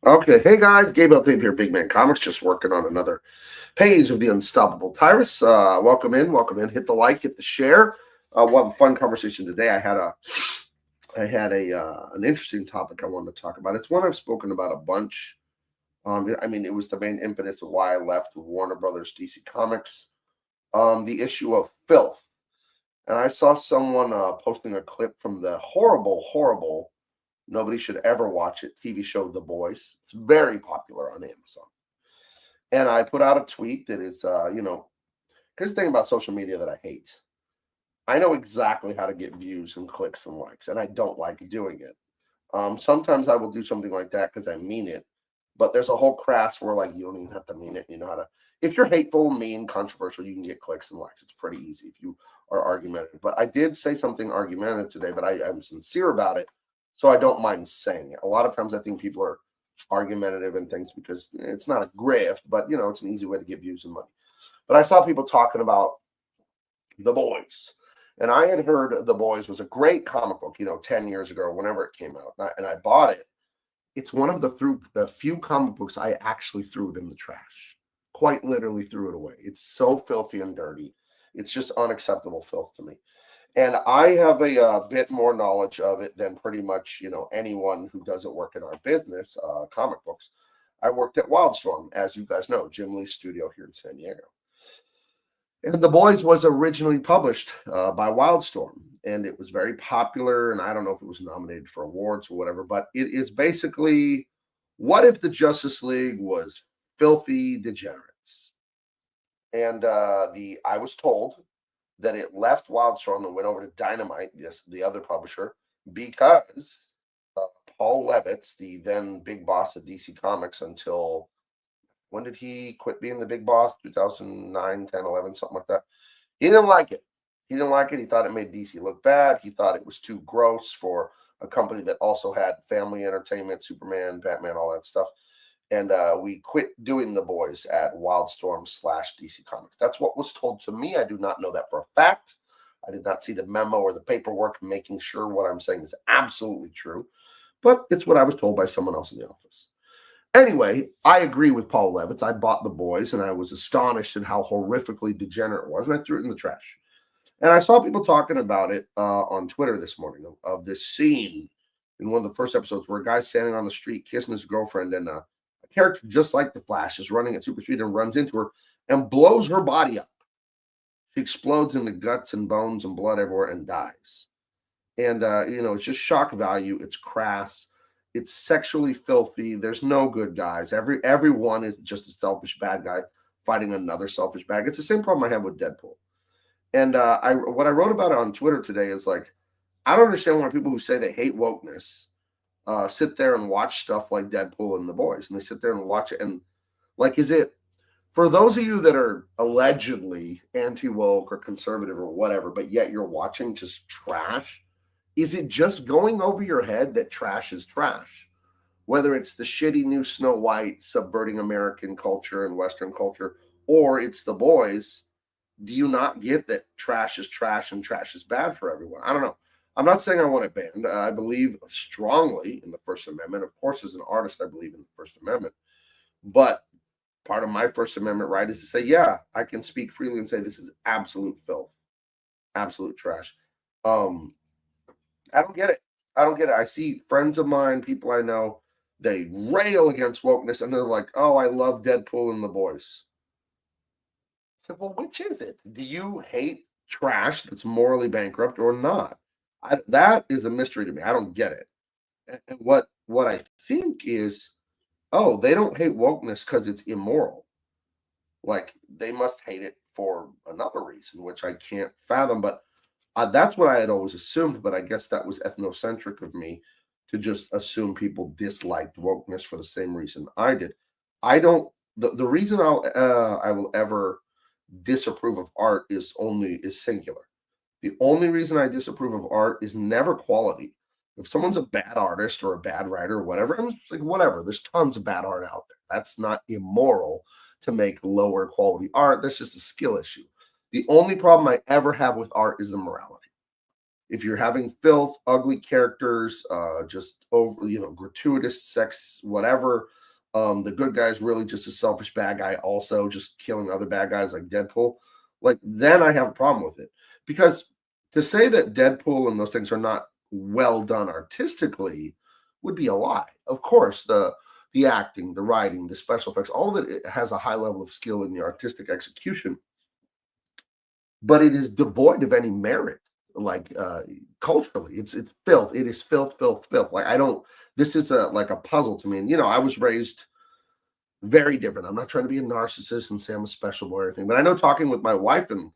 Okay, hey guys, Gabe here, Big Man Comics, just working on another page of the Unstoppable Tyrus. Welcome in. Hit the like, hit the share. We'll have a fun conversation today. I had an interesting topic I wanted to talk about. It's one I've spoken about a bunch. It was the main impetus of why I left Warner Brothers DC Comics. The issue of filth, and I saw someone posting a clip from the horrible. Nobody should ever watch it. TV show The Boys. It's very popular on Amazon. And I put out a tweet that is, here's the thing about social media that I hate. I know exactly how to get views and clicks and likes, and I don't like doing it. Sometimes I will do something like that because I mean it, but there's a whole craft where like you don't even have to mean it. You know how to. If you're hateful, mean, controversial, you can get clicks and likes. It's pretty easy if you are argumentative. But I did say something argumentative today, but I'm sincere about it, so I don't mind saying it. A lot of times I think people are argumentative and things because it's not a grift, but it's an easy way to get views and money. But I saw people talking about The Boys. And I had heard The Boys was a great comic book, 10 years ago, whenever it came out. And I bought it. It's one of the few comic books I actually threw it in the trash. Quite literally threw it away. It's so filthy and dirty. It's just unacceptable filth to me. And I have a bit more knowledge of it than pretty much, anyone who doesn't work in our business, comic books. I worked at Wildstorm, as you guys know, Jim Lee's studio here in San Diego. And The Boys was originally published by Wildstorm, and it was very popular. And I don't know if it was nominated for awards or whatever, but it is basically, what if the Justice League was filthy degenerates? And I was told that it left Wildstorm and went over to Dynamite, yes, the other publisher, because Paul Levitz, the then big boss of DC Comics until when did he quit being the big boss? 2009, 10, 11, something like that. He didn't like it. He didn't like it. He thought it made DC look bad. He thought it was too gross for a company that also had family entertainment, Superman, Batman, all that stuff. And we quit doing The Boys at Wildstorm/DC Comics. That's what was told to me. I do not know that for a fact. I did not see the memo or the paperwork making sure what I'm saying is absolutely true. But it's what I was told by someone else in the office. Anyway, I agree with Paul Levitz. I bought The Boys, and I was astonished at how horrifically degenerate it was, and I threw it in the trash. And I saw people talking about it on Twitter this morning of this scene in one of the first episodes where a guy's standing on the street kissing his girlfriend, and a character just like the Flash is running at super speed and runs into her and blows her body up. She explodes into guts and bones and blood everywhere and dies. And, it's just shock value. It's crass. It's sexually filthy. There's no good guys. Everyone is just a selfish bad guy fighting another selfish bad guy. It's the same problem I have with Deadpool. And what I wrote about it on Twitter today is like, I don't understand why people who say they hate wokeness sit there and watch stuff like Deadpool and The Boys, and they sit there and watch it. And like, is it for those of you that are allegedly anti-woke or conservative or whatever, but yet you're watching just trash? Is it just going over your head that trash is trash? Whether it's the shitty new Snow White subverting American culture and Western culture, or it's The Boys, do you not get that trash is trash and trash is bad for everyone? I don't know. I'm not saying I want it banned. I believe strongly in the First Amendment. Of course, as an artist, I believe in the First Amendment. But part of my First Amendment right is to say, yeah, I can speak freely and say this is absolute filth, absolute trash. I don't get it. I see friends of mine, people I know, they rail against wokeness, and they're like, oh, I love Deadpool and The Boys. It's like, well, which is it? Do you hate trash that's morally bankrupt or not? That is a mystery to me. I don't get it. And what I think is, oh, they don't hate wokeness because it's immoral. Like, they must hate it for another reason, which I can't fathom. But that's what I had always assumed, but I guess that was ethnocentric of me to just assume people disliked wokeness for the same reason I did. I don't. The reason I will ever disapprove of art is singular. The only reason I disapprove of art is never quality. If someone's a bad artist or a bad writer or whatever, I'm just like, whatever. There's tons of bad art out there. That's not immoral to make lower quality art. That's just a skill issue. The only problem I ever have with art is the morality. If you're having filth, ugly characters, just over, gratuitous sex, whatever, the good guy's really just a selfish bad guy, also just killing other bad guys like Deadpool, like then I have a problem with it. Because to say that Deadpool and those things are not well done artistically would be a lie. Of course, the acting, the writing, the special effects, all of it has a high level of skill in the artistic execution, but it is devoid of any merit. Like culturally, it's filth. It is filth, filth, filth. Like I don't. This is like a puzzle to me. And I was raised very different. I'm not trying to be a narcissist and say I'm a special boy or anything, but I know talking with my wife, and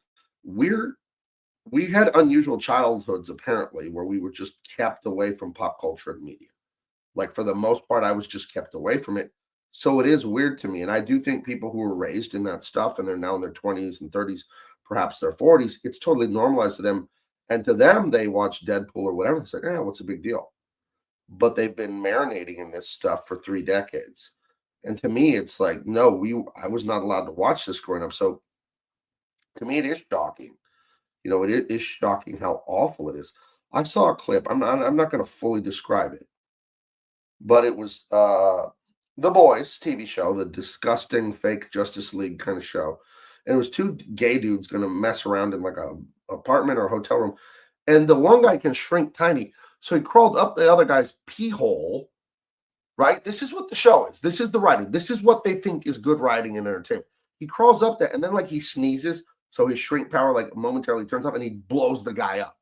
we had unusual childhoods apparently, where we were just kept away from pop culture and media. Like for the most part, I was just kept away from it. So it is weird to me. And I do think people who were raised in that stuff and they're now in their 20s and 30s, perhaps their 40s, it's totally normalized to them. And to them, they watch Deadpool or whatever. It's like, what's the big deal? But they've been marinating in this stuff for 3 decades. And to me, it's like, no, I was not allowed to watch this growing up. So to me, it is shocking. It is shocking how awful it is. I saw a clip. I'm not going to fully describe it, but it was The Boys TV show, the disgusting fake Justice League kind of show. And it was 2 gay dudes going to mess around in like a apartment or a hotel room. And the one guy can shrink tiny. So he crawled up the other guy's pee hole, right? This is what the show is. This is the writing. This is what they think is good writing and entertainment. He crawls up there and then like he sneezes. So his shrink power like momentarily turns up and he blows the guy up,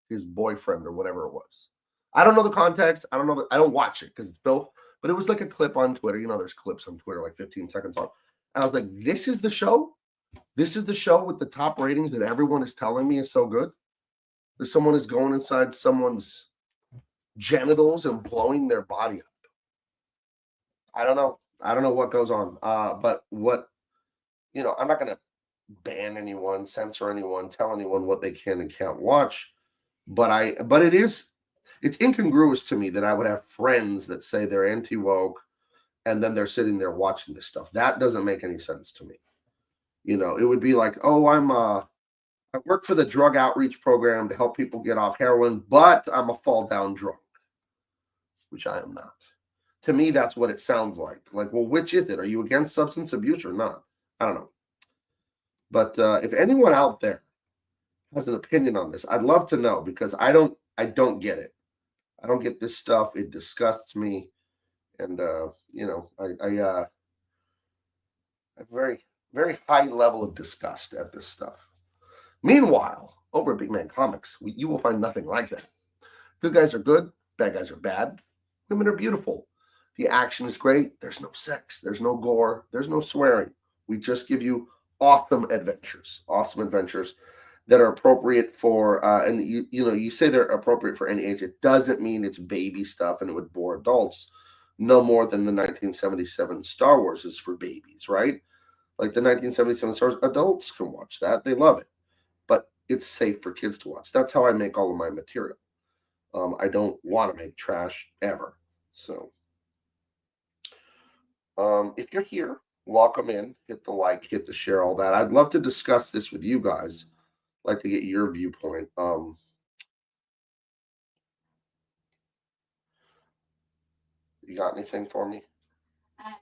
his boyfriend or whatever it was. I don't know the context. I don't watch it because it's filth, but it was like a clip on Twitter. There's clips on Twitter like 15 seconds long. And I was like, this is the show? This is the show with the top ratings that everyone is telling me is so good? That someone is going inside someone's genitals and blowing their body up. I don't know. I don't know what goes on. But what, I'm not going to ban anyone, censor anyone, tell anyone what they can and can't watch. But it's incongruous to me that I would have friends that say they're anti-woke and then they're sitting there watching this stuff. That doesn't make any sense to me. It would be like, oh, I work for the drug outreach program to help people get off heroin, but I'm a fall down drunk, which I am not. To me, that's what it sounds like. Like, well, which is it? Are you against substance abuse or not? I don't know. But if anyone out there has an opinion on this, I'd love to know, because I don't get it. I don't get this stuff. It disgusts me. And, I have a very, very high level of disgust at this stuff. Meanwhile, over at Big Man Comics, you will find nothing like that. Good guys are good. Bad guys are bad. Women are beautiful. The action is great. There's no sex. There's no gore. There's no swearing. We just give you awesome adventures that are appropriate for, and you say they're appropriate for any age. It doesn't mean it's baby stuff and it would bore adults no more than the 1977 Star Wars is for babies, right? Like the 1977 Star Wars, adults can watch that. They love it. But it's safe for kids to watch. That's how I make all of my material. I don't want to make trash ever. So if you're here, welcome in, hit the like, hit the share, all that. I'd love to discuss this with you guys. I'd like to get your viewpoint. You got anything for me?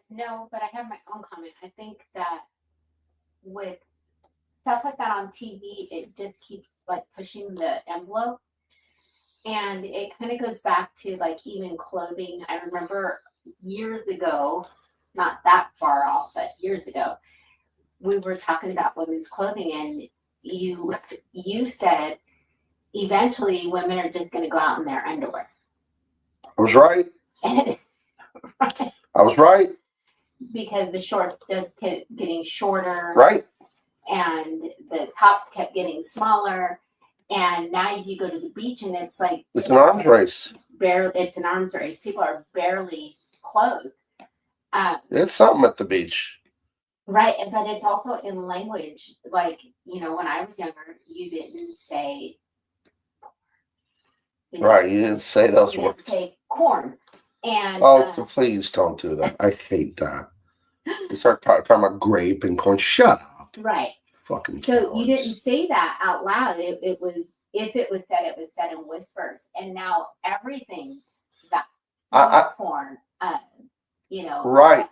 No, but I have my own comment. I think that with stuff like that on TV, it just keeps like pushing the envelope. And it kind of goes back to like even clothing. I remember years ago, not that far off, but years ago, we were talking about women's clothing, and you said eventually women are just going to go out in their underwear. I was right. Right. I was right. Because the shorts just kept getting shorter. Right. And the tops kept getting smaller. And now you go to the beach and it's like... It's an arms race. It's an arms race. People are barely clothed. It's something at the beach. Right. But it's also in language. Like, when I was younger, you didn't say... Right. You didn't say those words. You didn't say corn. And please don't do that. I hate that. You start talking about grape and corn. Shut up. Right. Fucking so cowards. You didn't say that out loud. It was if it was said in whispers, and now everything's that porn, right.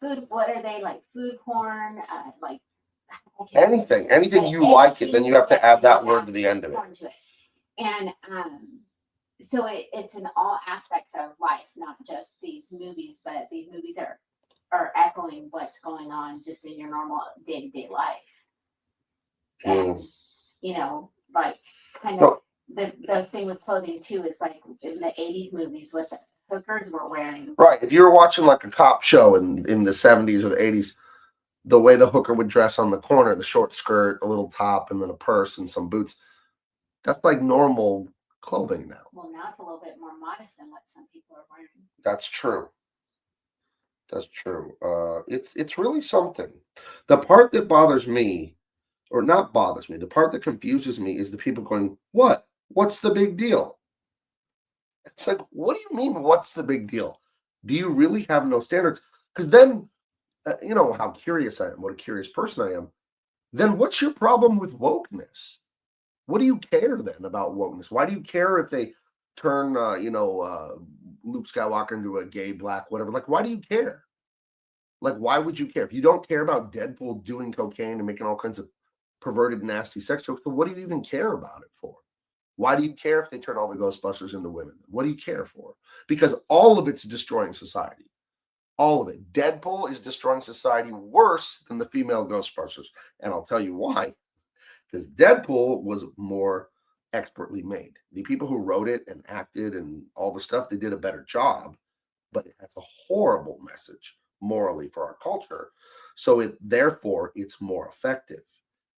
Food. What are they like? Food porn, like anything you like it, then you have to add that word to the end of it. And so it's in all aspects of life, not just these movies, but these movies are echoing what's going on just in your normal day-to-day life. And like kind of the thing with clothing too is like in the 80s movies what the hookers were wearing. Right. If you were watching like a cop show in the 70s or the 80s, the way the hooker would dress on the corner, the short skirt, a little top, and then a purse and some boots, that's like normal clothing now. Well, now it's a little bit more modest than what some people are wearing. That's true. That's true. It's really something. The part that bothers me, or not bothers me, the part that confuses me is the people going, "What? What's the big deal?" It's like, what do you mean? What's the big deal? Do you really have no standards? Because then, you know how curious I am, what a curious person I am. Then what's your problem with wokeness? What do you care then about wokeness? Why do you care if they turn, Luke Skywalker into a gay black, whatever? Like, why do you care? Like, why would you care? If you don't care about Deadpool doing cocaine and making all kinds of perverted, nasty sex jokes, then what do you even care about it for? Why do you care if they turn all the Ghostbusters into women? What do you care for? Because all of it's destroying society. All of it. Deadpool is destroying society worse than the female Ghostbusters. And I'll tell you why. Because Deadpool was more expertly made. The people who wrote it and acted and all the stuff, they did a better job. But it has a horrible message morally for our culture. So therefore, it's more effective.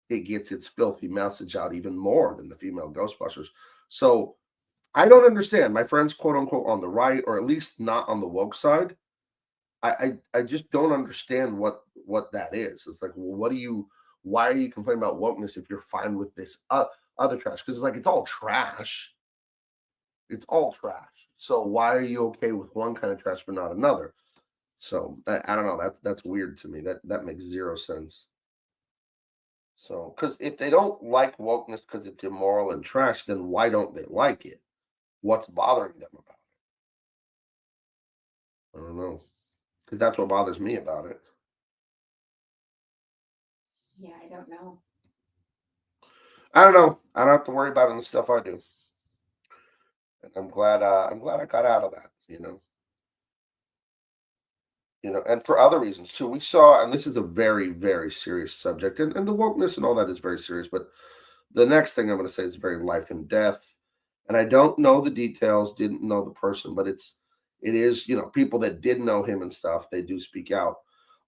It gets its filthy message out even more than the female Ghostbusters. So I don't understand. My friends, quote unquote, on the right, or at least not on the woke side, I just don't understand what that is. It's like, well, why are you complaining about wokeness if you're fine with this other trash? Because it's like, it's all trash. It's all trash. So why are you okay with one kind of trash but not another? So I don't know. That's weird to me. That makes zero sense. So, because if they don't like wokeness because it's immoral and trash, then why don't they like it? What's bothering them about it? I don't know. Because that's what bothers me about it. Yeah, I don't know. I don't know. I don't have to worry about it in the stuff I do. And I'm glad I got out of that, and for other reasons too. We saw, and this is a very, very serious subject, and the wokeness and all that is very serious, but the next thing I'm going to say is very life and death. And I don't know the details, didn't know the person, but it is, people that did know him and stuff, they do speak out.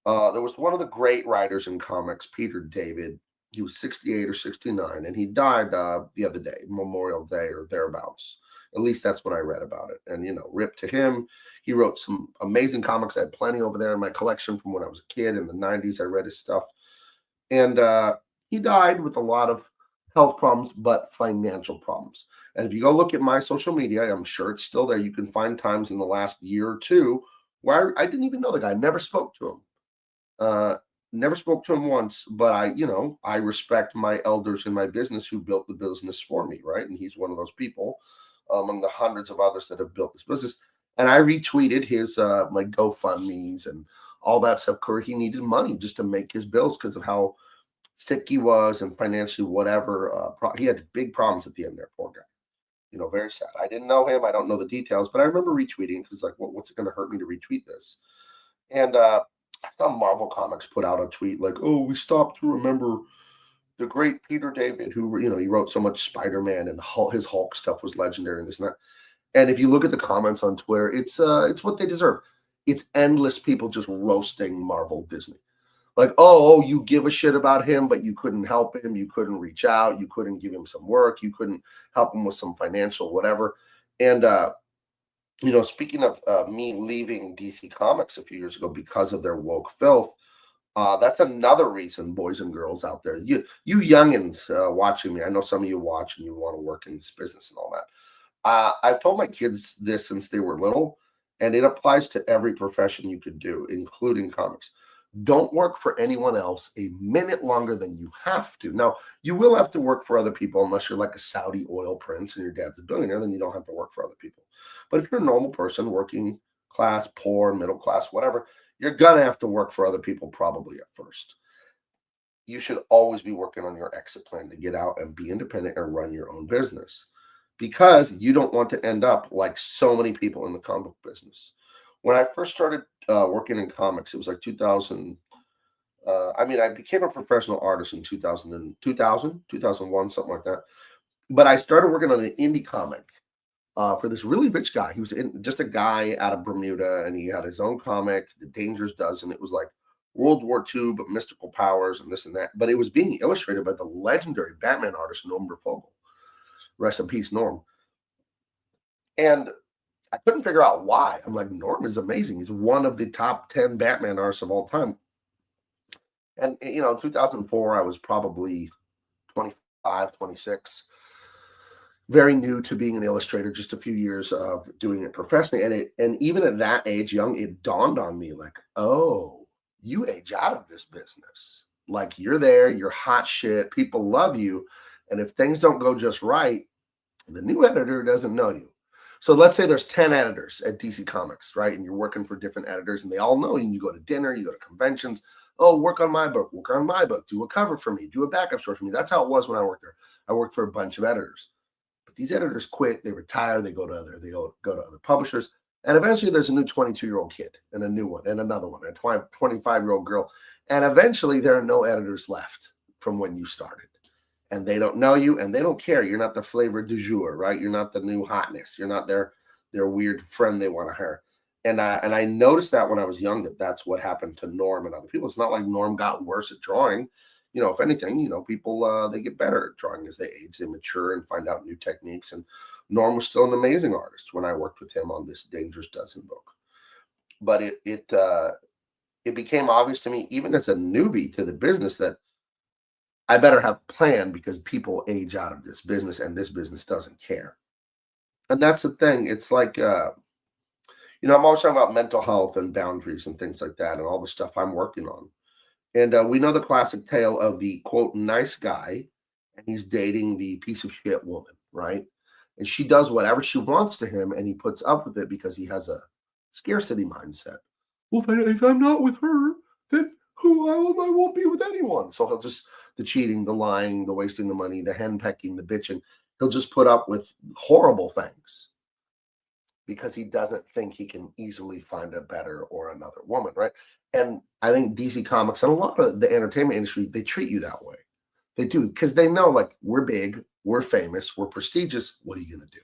There was one of the great writers in comics, Peter David. He was 68 or 69, and he died the other day, Memorial Day or thereabouts. At least that's what I read about it. And, rip to him. He wrote some amazing comics. I had plenty over there in my collection from when I was a kid in the 90s. I read his stuff. And he died with a lot of health problems, but financial problems. And if you go look at my social media, I'm sure it's still there. You can find times in the last year or two where I didn't even know the guy, never spoke to him. Never spoke to him once, but I respect my elders in my business who built the business for me, right? And he's one of those people among the hundreds of others that have built this business. And I retweeted his my GoFundMe's and all that stuff where he needed money just to make his bills because of how sick he was and financially whatever. He had big problems at the end there, poor guy. Very sad. I didn't know him. I don't know the details, but I remember retweeting because like, what's it going to hurt me to retweet this? And some Marvel Comics put out a tweet like, "Oh, we stopped to remember the great Peter David, who he wrote so much Spider-Man and his Hulk stuff was legendary and this and that." And if you look at the comments on Twitter, it's what they deserve. It's endless people just roasting Marvel Disney. Like, oh, you give a shit about him, but you couldn't help him. You couldn't reach out. You couldn't give him some work. You couldn't help him with some financial whatever. And speaking of me leaving DC Comics a few years ago because of their woke filth, that's another reason, boys and girls out there, you youngins watching me, I know some of you watch and you want to work in this business and all that. I've told my kids this since they were little, and it applies to every profession you could do, including comics. Don't work for anyone else a minute longer than you have to. Now, you will have to work for other people unless you're like a Saudi oil prince and your dad's a billionaire, then you don't have to work for other people. But if you're a normal person, working class, poor, middle class, whatever, you're going to have to work for other people probably at first. You should always be working on your exit plan to get out and be independent and run your own business, because you don't want to end up like so many people in the comic book business. When I first started working in comics, it was like 2000. I became a professional artist in 2001, something like that. But I started working on an indie comic for this really rich guy. He was just a guy out of Bermuda, and he had his own comic, The Dangerous Dozen. It was like World War II, but mystical powers and this and that. But it was being illustrated by the legendary Batman artist Norm Breyfogle. Rest in peace, Norm. And I couldn't figure out why. I'm like, Norm is amazing. He's one of the top 10 Batman artists of all time. And, in 2004, I was probably 25, 26. Very new to being an illustrator, just a few years of doing it professionally. And even at that age, young, it dawned on me like, oh, you age out of this business. Like, you're there, you're hot shit, people love you. And if things don't go just right, the new editor doesn't know you. So let's say there's 10 editors at DC Comics, right? And you're working for different editors, and they all know you. And you go to dinner, you go to conventions. Oh, work on my book, do a cover for me, do a backup story for me. That's how it was when I worked there. I worked for a bunch of editors. But these editors quit, they retire, they go to other publishers. And eventually there's a new 22-year-old kid and a new one and another one, and a 25-year-old girl. And eventually there are no editors left from when you started. And they don't know you, and they don't care. You're not the flavor du jour, right? You're not the new hotness. You're not their weird friend they want to hire. And I noticed that when I was young, that's what happened to Norm and other people. It's not like Norm got worse at drawing. If anything, people, they get better at drawing as they age, they mature and find out new techniques. And Norm was still an amazing artist when I worked with him on this Dangerous Dozen book. But it became obvious to me, even as a newbie to the business, that I better have a plan, because people age out of this business, and this business doesn't care. And that's the thing. It's like, I'm always talking about mental health and boundaries and things like that, and all the stuff I'm working on. And we know the classic tale of the, quote, nice guy, and he's dating the piece of shit woman, right? And she does whatever she wants to him, and he puts up with it because he has a scarcity mindset. Well, if I'm not with her, then I won't be with anyone. So he'll just, the cheating, the lying, the wasting the money, the henpecking, the bitching, he'll just put up with horrible things because he doesn't think he can easily find a better or another woman, right? And I think DC Comics and a lot of the entertainment industry, they treat you that way. They do, because they know, like, we're big, we're famous, we're prestigious. What are you going to do?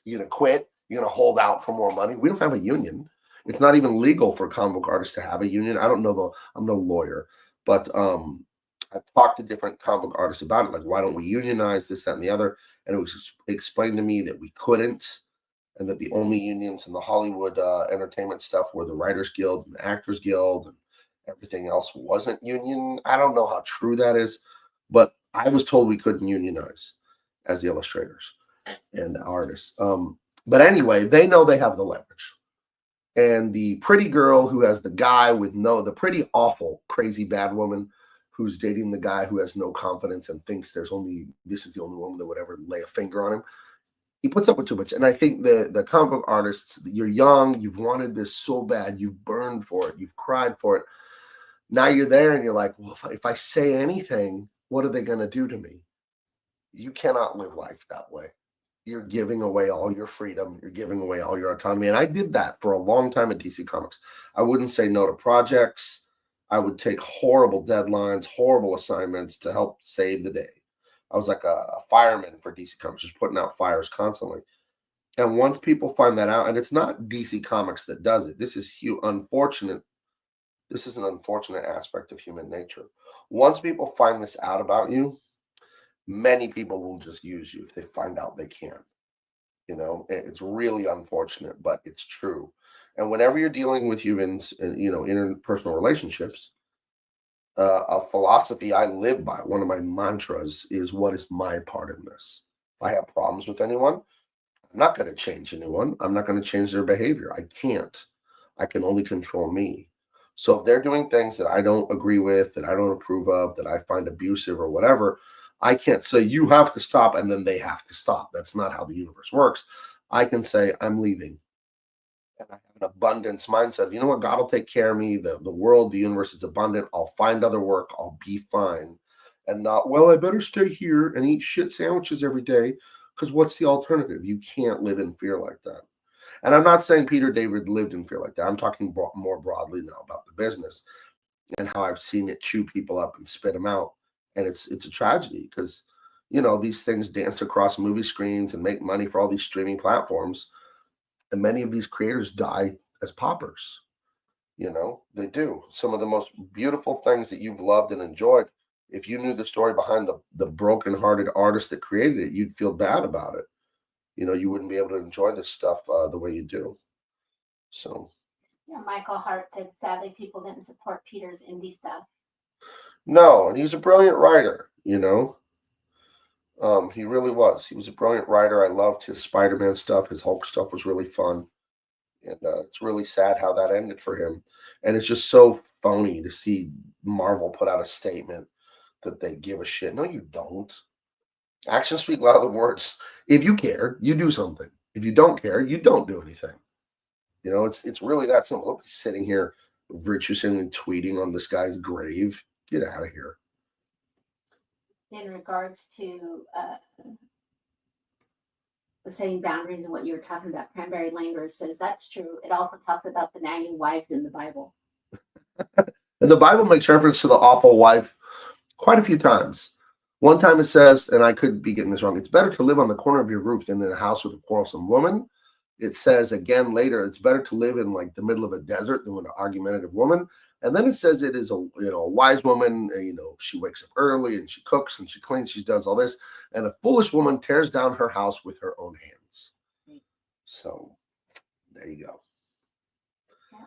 You're going to quit? You're going to hold out for more money? We don't have a union. It's not even legal for comic book artists to have a union. I don't know, though. I'm no lawyer, but I've talked to different comic book artists about it. Like, why don't we unionize this, that, and the other? And it was explained to me that we couldn't, and that the only unions in the Hollywood entertainment stuff were the Writers Guild and the Actors Guild, and everything else wasn't union. I don't know how true that is, but I was told we couldn't unionize as the illustrators and artists. But anyway, they know they have the leverage. And the pretty girl who has the guy with the pretty awful, crazy, bad woman who's dating the guy who has no confidence and thinks this is the only woman that would ever lay a finger on him. He puts up with too much. And I think the comic book artists, you're young, you've wanted this so bad, you've burned for it, you've cried for it. Now you're there and you're like, well, if I say anything, what are they going to do to me? You cannot live life that way. You're giving away all your freedom. You're giving away all your autonomy. And I did that for a long time at DC Comics. I wouldn't say no to projects. I would take horrible deadlines, horrible assignments to help save the day. I was like a fireman for DC Comics, just putting out fires constantly. And once people find that out, and it's not DC Comics that does it, this is unfortunate. This is an unfortunate aspect of human nature. Once people find this out about you, many people will just use you if they find out they can. It's really unfortunate, but it's true. And whenever you're dealing with humans, interpersonal relationships, a philosophy I live by, one of my mantras is, what is my part in this? If I have problems with anyone, I'm not going to change anyone. I'm not going to change their behavior. I can't. I can only control me. So if they're doing things that I don't agree with, that I don't approve of, that I find abusive or whatever, I can't say you have to stop and then they have to stop. That's not how the universe works. I can say I'm leaving. And I have an abundance mindset. You know what? God will take care of me. The world, the universe is abundant. I'll find other work. I'll be fine. And not, well, I better stay here and eat shit sandwiches every day. Because what's the alternative? You can't live in fear like that. And I'm not saying Peter David lived in fear like that. I'm talking more broadly now about the business and how I've seen it chew people up and spit them out. And it's a tragedy because, these things dance across movie screens and make money for all these streaming platforms. And many of these creators die as paupers. They do. Some of the most beautiful things that you've loved and enjoyed, if you knew the story behind the broken-hearted artist that created it, you'd feel bad about it. You wouldn't be able to enjoy this stuff the way you do. So. Yeah, Michael Hart said, sadly, people didn't support Peter's indie stuff. No, and he's a brilliant writer, he really was. He was a brilliant writer. I loved his Spider-Man stuff. His Hulk stuff was really fun. And it's really sad how that ended for him. And it's just so phony to see Marvel put out a statement that they give a shit. No, you don't. Actions speak louder than words. If you care, you do something. If you don't care, you don't do anything. It's really that simple. Don't be sitting here virtue signaling tweeting on this guy's grave. Get out of here. In regards to setting boundaries and what you were talking about, Cranberry Langer says that's true. It also talks about the nagging wives in the Bible. And the Bible makes reference to the awful wife quite a few times. One time it says, and I could be getting this wrong, it's better to live on the corner of your roof than in a house with a quarrelsome woman. It says again later, it's better to live in like the middle of a desert than with an argumentative woman. And then it says it is a wise woman, she wakes up early and she cooks and she cleans, she does all this. And a foolish woman tears down her house with her own hands. So there you go. Yeah.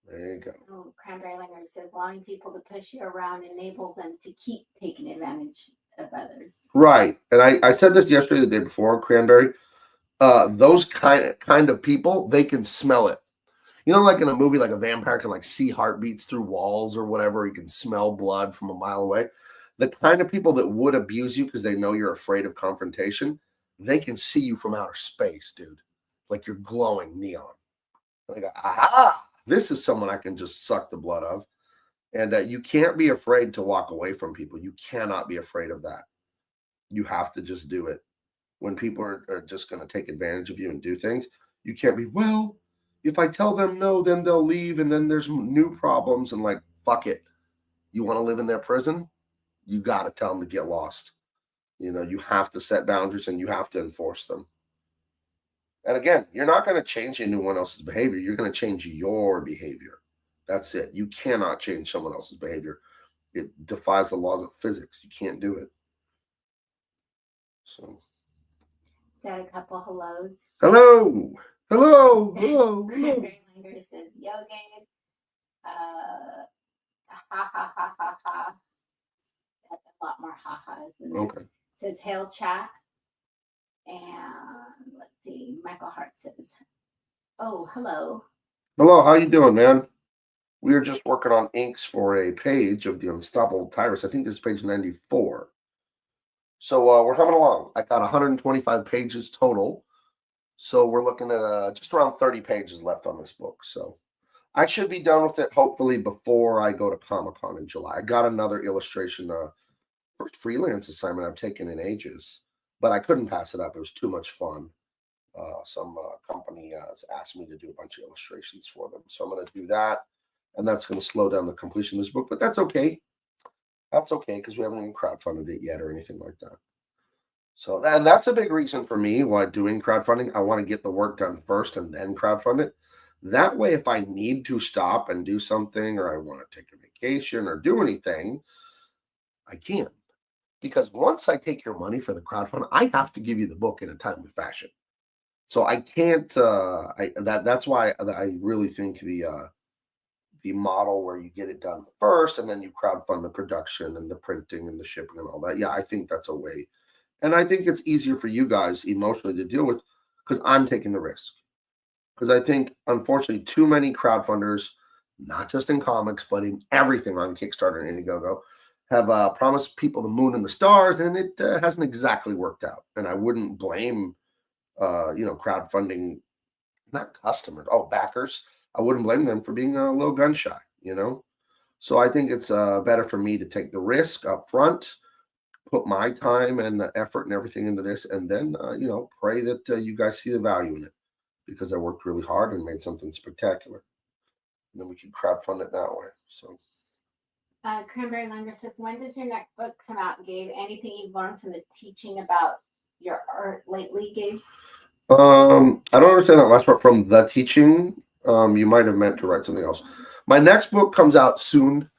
There you go. Oh, Cranberry Langer says allowing people to push you around enables them to keep taking advantage of others. Right. And I said this yesterday, the day before, Cranberry. Those kind of people, they can smell it. Like in a movie, like a vampire can like see heartbeats through walls or whatever. He can smell blood from a mile away. The kind of people that would abuse you because they know you're afraid of confrontation, they can see you from outer space, dude. Like you're glowing neon. Like, this is someone I can just suck the blood of. And you can't be afraid to walk away from people. You cannot be afraid of that. You have to just do it. When people are just going to take advantage of you and do things, you can't be, well, if I tell them no, then they'll leave and then there's new problems and like, fuck it. You want to live in their prison? You got to tell them to get lost. You have to set boundaries and you have to enforce them. And again, you're not going to change anyone else's behavior. You're going to change your behavior. That's it. You cannot change someone else's behavior. It defies the laws of physics. You can't do it. So. Got a couple hellos. Hello. Hello. Hello. Hello. Langer says, yo, Gabe. Ha ha ha ha ha. That's a lot more ha-has in there. Okay. Says, hail chat. And let's see, Michael Hart says, oh, hello. Hello, how you doing, man? We are just working on inks for a page of the Unstoppable Tyrus. I think this is page 94. So we're humming along. I got 125 pages total. So we're looking at just around 30 pages left on this book. So I should be done with it hopefully before I go to Comic-Con in July. I got another illustration first freelance assignment I've taken in ages, but I couldn't pass it up. It was too much fun. Some company has asked me to do a bunch of illustrations for them. So I'm going to do that, and that's going to slow down the completion of this book, but that's okay. That's okay because we haven't even crowdfunded it yet or anything like that. So that's a big reason for me why doing crowdfunding. I want to get the work done first and then crowdfund it. That way, if I need to stop and do something or I want to take a vacation or do anything, I can. Because once I take your money for the crowdfund, I have to give you the book in a timely fashion. So I can't. That's why I really think the model where you get it done first and then you crowdfund the production and the printing and the shipping and all that. Yeah, I think that's a way. And I think it's easier for you guys emotionally to deal with because I'm taking the risk. Because I think, unfortunately, too many crowdfunders not just in comics, but in everything on Kickstarter and Indiegogo, have promised people the moon and the stars, and it hasn't exactly worked out. And I wouldn't blame, crowdfunding, not customers, backers. I wouldn't blame them for being a little gun shy, So I think it's better for me to take the risk up front, put my time and effort and everything into this, and then, pray that you guys see the value in it, because I worked really hard and made something spectacular. And then we can crowdfund it that way. So. Cranberry Langer says, when does your next book come out, Gabe? Anything you've learned from the teaching about your art lately, Gabe? I don't understand that last part from the teaching. You might have meant to write something else. My next book comes out soon.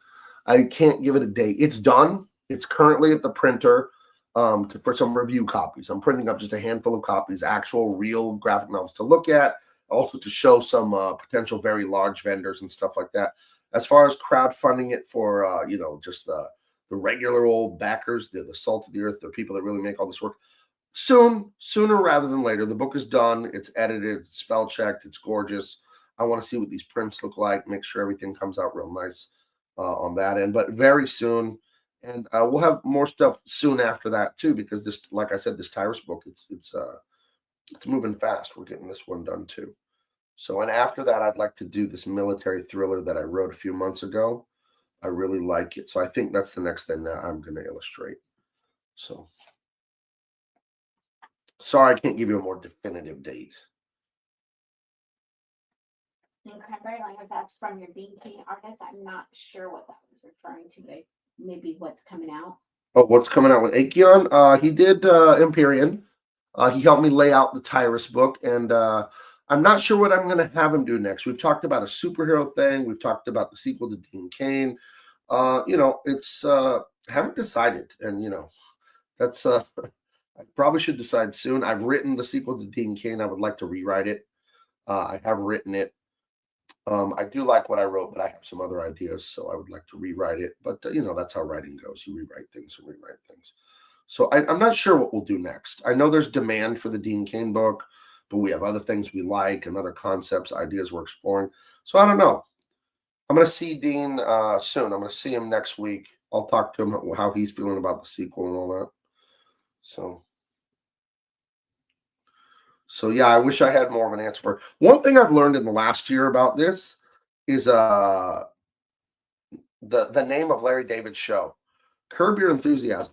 I can't give it a date. It's done. It's currently at the printer for some review copies. I'm printing up just a handful of copies, actual real graphic novels to look at, also to show some potential very large vendors and stuff like that. As far as crowdfunding it for, just the regular old backers, the salt of the earth, the people that really make all this work, sooner rather than later. The book is done. It's edited, it's spell checked, it's gorgeous. I want to see what these prints look like, make sure everything comes out real nice on that end, but very soon. And we'll have more stuff soon after that too, because this, like I said, this Tyrus book, it's moving fast. We're getting this one done too. So, and after that, I'd like to do this military thriller that I wrote a few months ago. I really like it. So I think that's the next thing that I'm going to illustrate. So, sorry, I can't give you a more definitive date. And Cranberry Langer, that's from your Dean Cain artist. I'm not sure what that was referring to, but maybe what's coming out. Oh, what's coming out with Acheon? He did Empyrean. He helped me lay out the Tyrus book, and I'm not sure what I'm going to have him do next. We've talked about a superhero thing. We've talked about the sequel to Dean Cain. It's I haven't decided, and that's I probably should decide soon. I've written the sequel to Dean Cain. I would like to rewrite it. I have written it. I do like what I wrote, but I have some other ideas, so I would like to rewrite it. But that's how writing goes. You rewrite things and rewrite things. So I'm not sure what we'll do next. I know there's demand for the Dean Cain book, but we have other things we like and other concepts, ideas we're exploring. So I don't know. I'm going to see Dean soon. I'm going to see him next week. I'll talk to him how he's feeling about the sequel and all that. So yeah, I wish I had more of an answer for it. One thing I've learned in the last year about this is the name of Larry David's show, Curb Your Enthusiasm.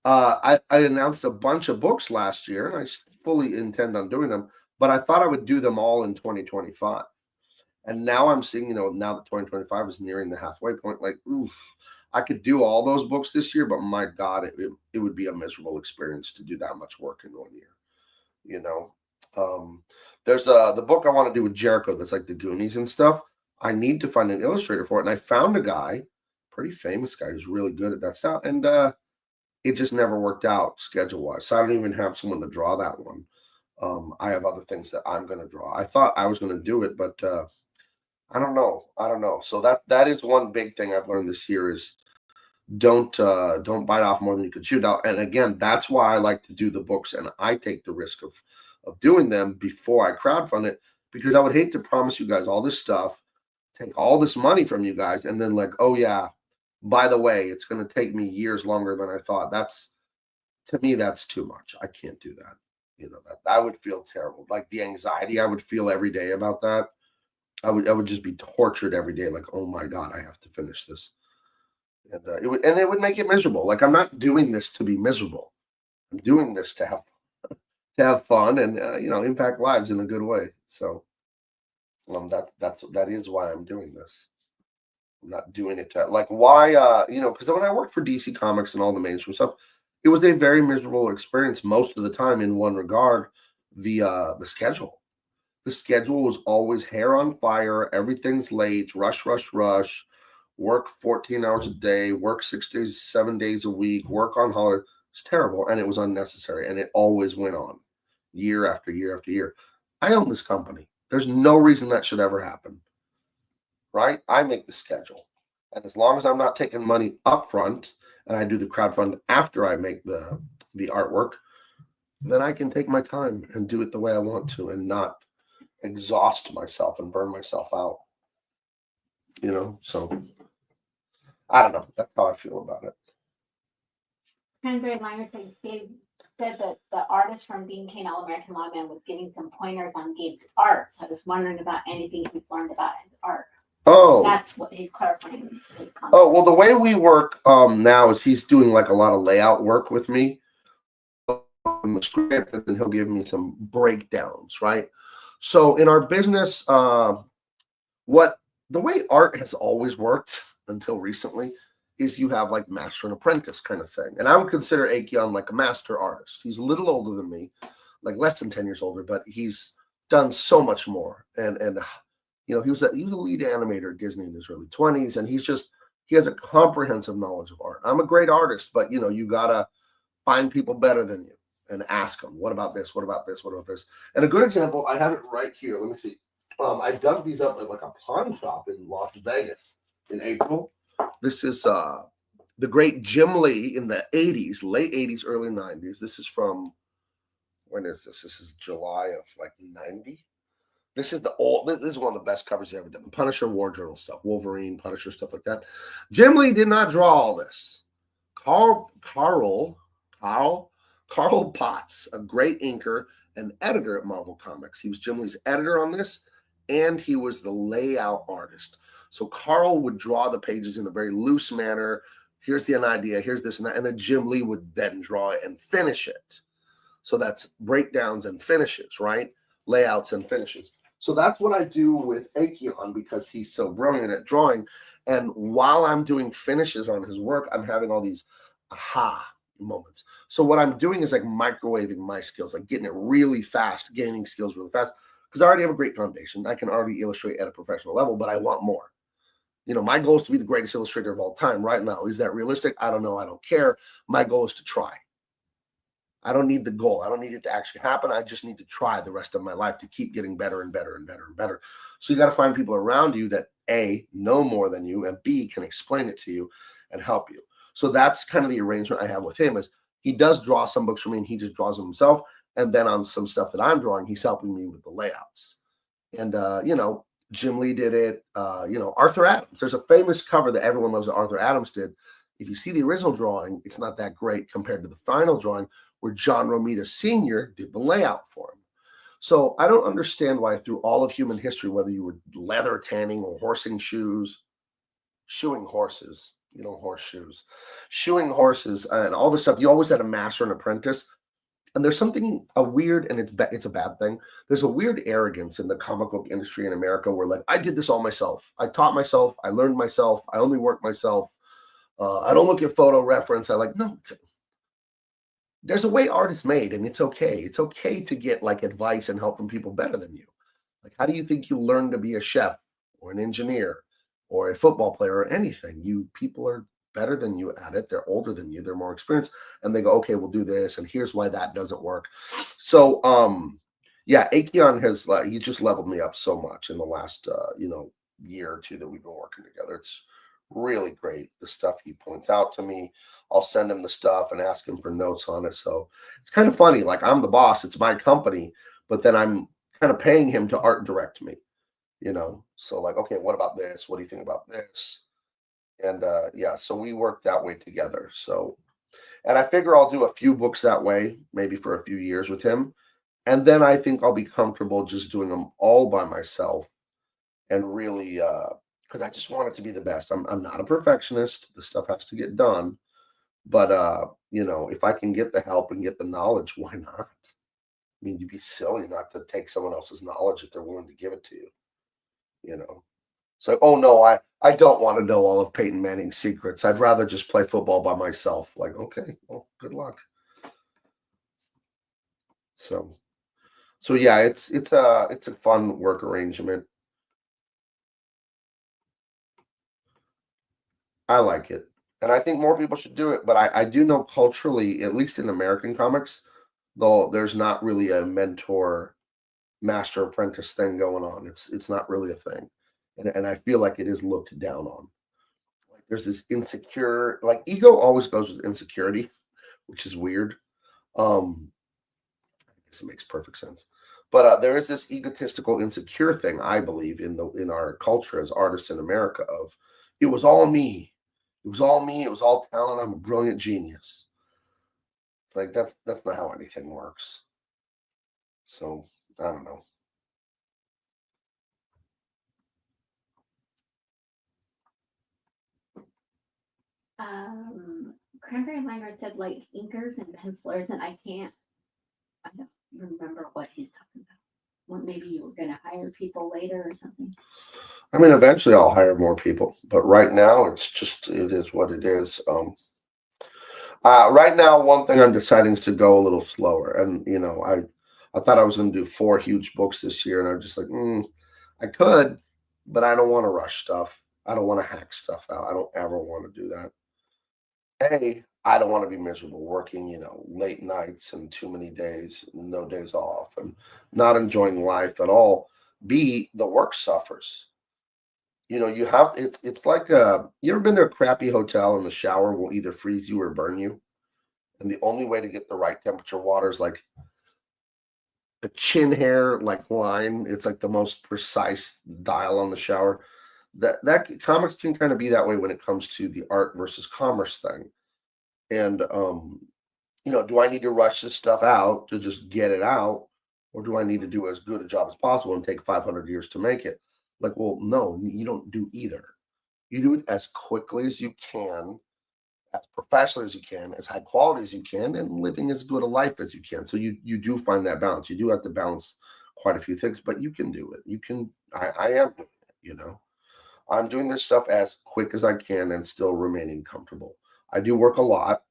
I announced a bunch of books last year, and I fully intend on doing them, but I thought I would do them all in 2025. And now I'm seeing, now that 2025 is nearing the halfway point, like, oof, I could do all those books this year, but my God, it would be a miserable experience to do that much work in 1 year. There's the book I want to do with Jericho that's like the Goonies and stuff. I need to find an illustrator for it, and I found a guy, pretty famous guy, who's really good at that style, and it just never worked out schedule-wise. So I don't even have someone to draw that one. I have other things that I'm going to draw. I thought I was going to do it, but I don't know. So that is one big thing I've learned this year is don't bite off more than you can chew out. And again, that's why I like to do the books, and I take the risk of doing them before I crowdfund it, because I would hate to promise you guys all this stuff, take all this money from you guys, and then like, oh yeah, by the way, it's going to take me years longer than I thought. To me, that's too much. I can't do that. That I would feel terrible. Like the anxiety I would feel every day about that. I would just be tortured every day. Like, oh my God, I have to finish this. And it would make it miserable. Like, I'm not doing this to be miserable. I'm doing this to have fun and impact lives in a good way. So that is why I'm doing this. I'm not doing it to like why because when I worked for DC Comics and all the mainstream stuff, it was a very miserable experience most of the time in one regard, the schedule. The schedule was always hair on fire, everything's late, rush, work 14 hours a day, work 6 days, 7 days a week, work on holiday. It's terrible, and it was unnecessary, and it always went on year after year after year. I own this company. There's no reason that should ever happen, right? I make the schedule, and as long as I'm not taking money up front and I do the crowdfund after I make the artwork, then I can take my time and do it the way I want to and not exhaust myself and burn myself out. you know. So I don't know. That's how I feel about it. Cranberry Liner said Gabe said that the artist from being CAIN All-American Lawman was giving some pointers on Gabe's art. So I was wondering about anything he's learned about his art. Oh, that's what he's clarifying his comment. Oh, well, the way we work now is he's doing like a lot of layout work with me in the script, and then he'll give me some breakdowns, right? So in our business, what the way art has always worked until recently is you have like master and apprentice kind of thing. And I would consider Aikion like a master artist. He's a little older than me, like less than 10 years older, but he's done so much more. And you know, he was a lead animator at Disney in his early 20s, and he has a comprehensive knowledge of art. I'm a great artist, but you know, you gotta find people better than you and ask them, what about this? What about this? What about this? And a good example, I have it right here. Let me see. I dug these up at like a pawn shop in Las Vegas in April. This is the great Jim Lee in the 80s, late 80s, early 90s. This is from, when is this? This is July of like 90. This is this is one of the best covers he's ever done. The Punisher War Journal stuff, Wolverine, Punisher, stuff like that. Jim Lee did not draw all this. Carl Potts, a great inker and editor at Marvel Comics. He was Jim Lee's editor on this, and he was the layout artist. So Carl would draw the pages in a very loose manner. Here's an idea, here's this and that, and then Jim Lee would then draw it and finish it. So that's breakdowns and finishes, right? Layouts and finishes. So that's what I do with Aikion because he's so brilliant at drawing. And while I'm doing finishes on his work, I'm having all these aha moments. So what I'm doing is like microwaving my skills, like getting it really fast, gaining skills really fast, because I already have a great foundation. I can already illustrate at a professional level, but I want more. You know, my goal is to be the greatest illustrator of all time right now. Is that realistic? I don't know. I don't care. My goal is to try. I don't need the goal. I don't need it to actually happen. I just need to try the rest of my life to keep getting better and better and better and better. So you got to find people around you that A, know more than you, and B, can explain it to you and help you. So that's kind of the arrangement I have with him is he does draw some books for me and he just draws them himself. And then on some stuff that I'm drawing, he's helping me with the layouts. And, you know, Jim Lee did it. You know, Arthur Adams. There's a famous cover that everyone loves that Arthur Adams did. If you see the original drawing, it's not that great compared to the final drawing where John Romita Sr. did the layout for him. So I don't understand why through all of human history, whether you were leather tanning or horsing shoes, shoeing horses, you know, horseshoes, shoeing horses and all this stuff, you always had a master and apprentice. And there's something weird, and it's a bad thing. There's a weird arrogance in the comic book industry in America where like, I did this all myself. I taught myself. I learned myself. I only work myself. I don't look at photo reference. I like, no, there's a way art is made and it's okay. It's okay to get like advice and help from people better than you. Like, how do you think you learn to be a chef or an engineer or a football player or anything? People are better than you at it. They're older than you. They're more experienced. And they go, okay, we'll do this. And here's why that doesn't work. So, yeah, Aikion has he just leveled me up so much in the last, you know, year or two that we've been working together. It's really great. The stuff he points out to me, I'll send him the stuff and ask him for notes on it. So it's kind of funny. Like, I'm the boss, it's my company, but then I'm kind of paying him to art direct me, you know? So like, okay, what about this? What do you think about this? And yeah, so we work that way together. So, and I figure I'll do a few books that way, maybe for a few years with him. And then I think I'll be comfortable just doing them all by myself and really, because I just want it to be the best. I'm not a perfectionist. The stuff has to get done. But you know, if I can get the help and get the knowledge, why not? I mean, you'd be silly not to take someone else's knowledge if they're willing to give it to you, you know. So, oh no, I don't want to know all of Peyton Manning's secrets. I'd rather just play football by myself. Like, okay, well, good luck. So yeah, it's a fun work arrangement. I like it. And I think more people should do it. But I do know culturally, at least in American comics, though there's not really a mentor master apprentice thing going on. It's not really a thing. And I feel like it is looked down on. Like there's this insecure, like ego always goes with insecurity, which is weird. I guess it makes perfect sense. But there is this egotistical, insecure thing, I believe, in our culture as artists in America of it was all me. It was all me. It was all talent. I'm a brilliant genius. Like that's not how anything works. So I don't know. Cranberry Langer said like inkers and pencilers, and I don't remember what he's talking about. Well, maybe you were going to hire people later or something. I mean, eventually I'll hire more people, but right now it is what it is. Right now, one thing I'm deciding is to go a little slower, and I thought I was going to do 4 huge books this year, and I'm just like, I could, but I don't want to rush stuff. I don't want to hack stuff out. I don't ever want to do that. I don't want to be miserable working, late nights and too many days, no days off, and not enjoying life at all. B, the work suffers. You have it's like you ever been to a crappy hotel and the shower will either freeze you or burn you? And the only way to get the right temperature water is like a chin hair like line. It's like the most precise dial on the shower. That comics can kind of be that way when it comes to the art versus commerce thing. And do I need to rush this stuff out to just get it out, or do I need to do as good a job as possible and take 500 years to make it? Like, well, no, you don't do either. You do it as quickly as you can, as professionally as you can, as high quality as you can, and living as good a life as you can. So you do find that balance. You do have to balance quite a few things, but you can do it. You can. I am doing it. I'm doing this stuff as quick as I can and still remaining comfortable. I do work a lot,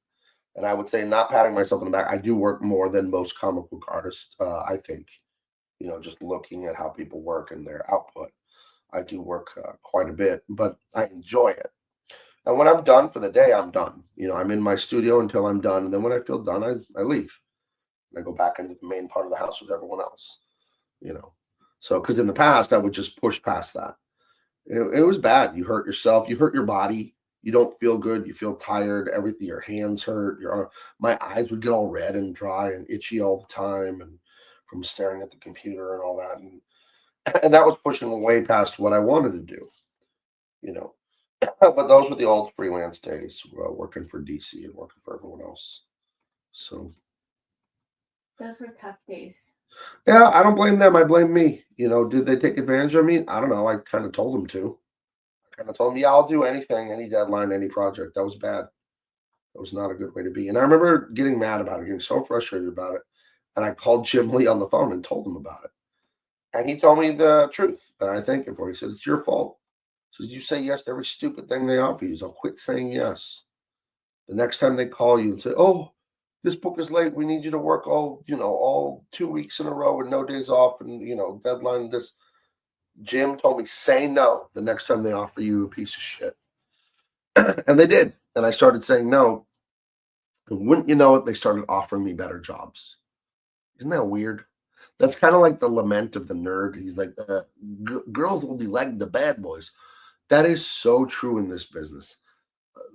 and I would say, not patting myself on the back, I do work more than most comic book artists. I think, just looking at how people work and their output, I do work quite a bit, but I enjoy it. And when I'm done for the day, I'm done. I'm in my studio until I'm done, and then when I feel done, I leave. And I go back into the main part of the house with everyone else. You know, so because in the past I would just push past that. It was bad. You hurt yourself. You hurt your body. You don't feel good. You feel tired. Everything. Your hands hurt. My eyes would get all red and dry and itchy all the time, and from staring at the computer and all that. And that was pushing way past what I wanted to do. You know, but those were the old freelance days, working for DC and working for everyone else. So those were tough days. Yeah, I don't blame them. I blame me. Did they take advantage of me? I don't know. I kind of told them to. I kind of told them, yeah, I'll do anything, any deadline, any project. That was bad. That was not a good way to be. And I remember getting mad about it, getting so frustrated about it. And I called Jim Lee on the phone and told him about it. And he told me the truth. And I thank him for it. He said, it's your fault. He says, you say yes to every stupid thing they offer you. So quit saying yes. The next time they call you and say, oh, this book is late. We need you to work all 2 weeks in a row with no days off and, deadline this. Jim told me, say no the next time they offer you a piece of shit. And they did. And I started saying no. And wouldn't you know it, they started offering me better jobs. Isn't that weird? That's kind of like the lament of the nerd. He's like, girls will be like the bad boys. That is so true in this business.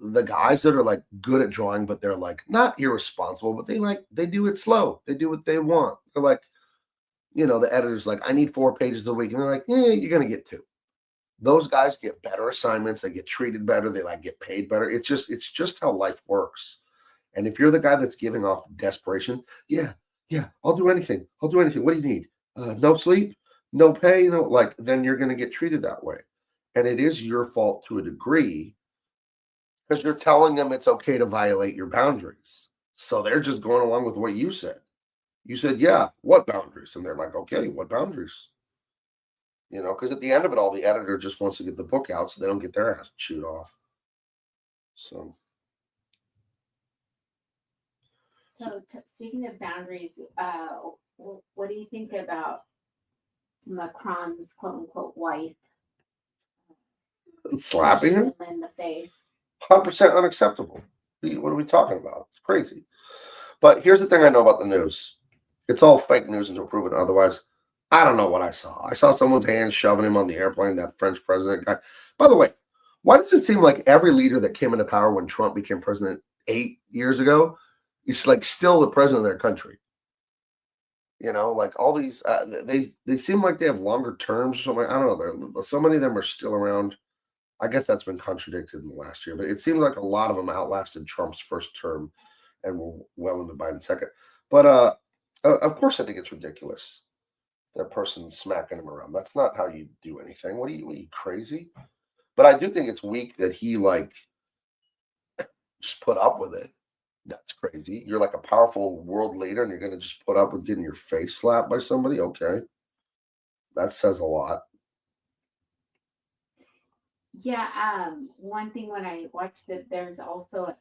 The guys that are like good at drawing, but they're like not irresponsible, but they do it slow. They do what they want. They're like, the editor's like, I need 4 pages a week. And they're like, yeah, you're going to get 2. Those guys get better assignments. They get treated better. They get paid better. It's just how life works. And if you're the guy that's giving off desperation, yeah, I'll do anything. I'll do anything. What do you need? No sleep, no pay, then you're going to get treated that way. And it is your fault to a degree because you're telling them it's okay to violate your boundaries. So they're just going along with what you said. You said, yeah, what boundaries? And they're like, okay, what boundaries? Because at the end of it all, the editor just wants to get the book out so they don't get their ass chewed off. So speaking of boundaries, what do you think about Macron's quote unquote wife slapping him in the face? 100% unacceptable. What are we talking about? It's crazy. But here's the thing I know about the news. It's all fake news until proven otherwise. I don't know what I saw. I saw someone's hand shoving him on the airplane, that French president guy. By the way, why does it seem like every leader that came into power when Trump became president 8 years ago is like still the president of their country? You know, like all these, they seem like they have longer terms or something. I don't know. So many of them are still around. I guess that's been contradicted in the last year, but it seems like a lot of them outlasted Trump's first term and were well into Biden's second. But of course, I think it's ridiculous that person smacking him around. That's not how you do anything. What are you crazy? But I do think it's weak that he like just put up with it. That's crazy. You're like a powerful world leader and you're going to just put up with getting your face slapped by somebody? Okay. That says a lot. Yeah, one thing when I watched that, there's also,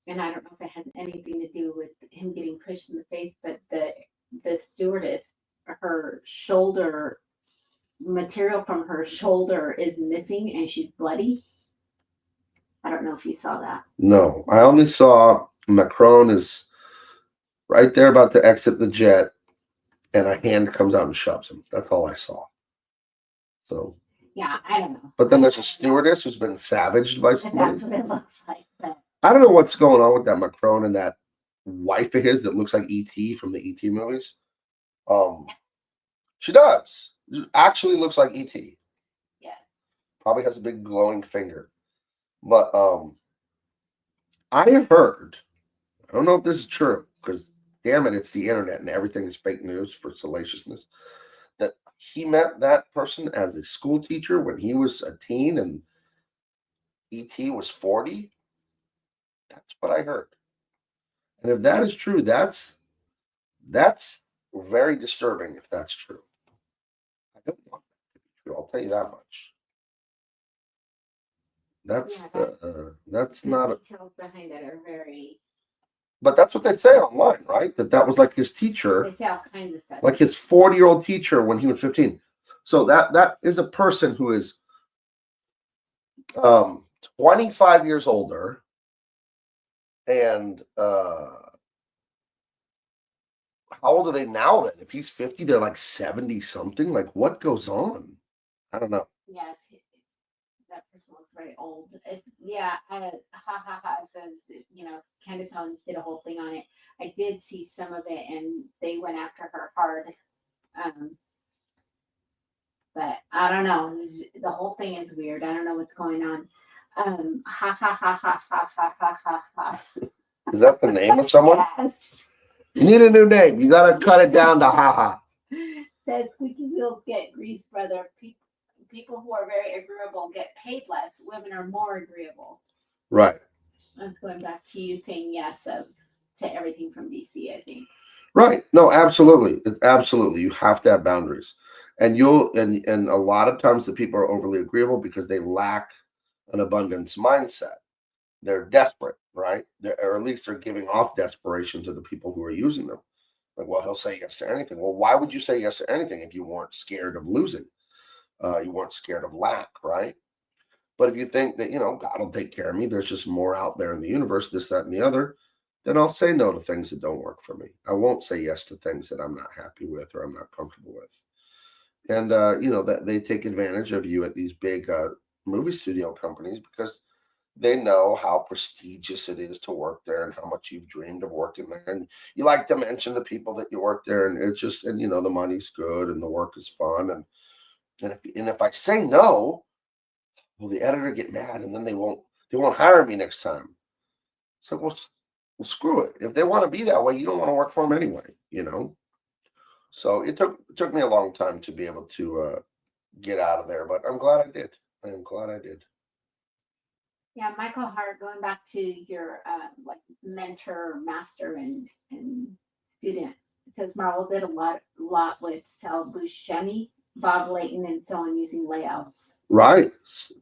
and I don't know if it has anything to do with him getting pushed in the face, but the stewardess, her shoulder material from her shoulder is missing and she's bloody. I don't know if you saw that. No, I only saw Macron is right there about to exit the jet and a hand comes out and shoves him. That's all I saw. So yeah, I don't know. But then there's a stewardess who's been savaged by somebody. That's what it looks like. But I don't know what's going on with that Macron and that wife of his that looks like E.T. from the E.T. movies. She does. Actually looks like E.T. yes. Probably has a big glowing finger. But I have heard, I don't know if this is true, because damn it, it's the internet and everything is fake news for salaciousness, that he met that person as a school teacher when he was a teen and E.T. was 40. That's what I heard. And if that is true, that's very disturbing if that's true. I don't want that to be true. I'll tell you that much. That's not a, details behind it are very. but that's what they say online, right? That was like his teacher. They say all kinds of stuff. Like his 40-year-old teacher when he was 15. So that is a person who is 25 years older and how old are they now then? If he's 50, they're like 70 something. Like what goes on? I don't know. Yes, that person looks very old. Ha ha ha says, Candace Owens did a whole thing on it. I did see some of it and they went after her hard. But I don't know. The whole thing is weird. I don't know what's going on. Ha ha ha ha ha ha ha ha ha. Is that the name of someone? Yes. You need a new name. You got to cut it down to haha. Says squeaky wheels get grease, brother. People who are very agreeable get paid less. Women are more agreeable. Right. That's going back to you saying yes to everything from DC, I think. Right. No, absolutely. Absolutely. You have to have boundaries. And and a lot of times the people are overly agreeable because they lack an abundance mindset. They're desperate, right? Or at least they're giving off desperation to the people who are using them. Like, well, he'll say yes to anything. Well, why would you say yes to anything if you weren't scared of losing? You weren't scared of lack, right? But if you think that, God will take care of me, there's just more out there in the universe, this, that, and the other, then I'll say no to things that don't work for me. I won't say yes to things that I'm not happy with or I'm not comfortable with. And, that they take advantage of you at these big movie studio companies because they know how prestigious it is to work there and how much you've dreamed of working there. And you like to mention to people that you work there and it's just, and, the money's good and the work is fun. And if I say no, will the editor get mad and then they won't hire me next time? So, well, screw it. If they want to be that way, you don't want to work for them anyway, So it took me a long time to be able to get out of there, but I'm glad I did. I am glad I did. Yeah, Michael Hart, going back to your mentor, master, and student, because Marvel did a lot with Sal Buscemi, Bob Layton, and so on using layouts. Right.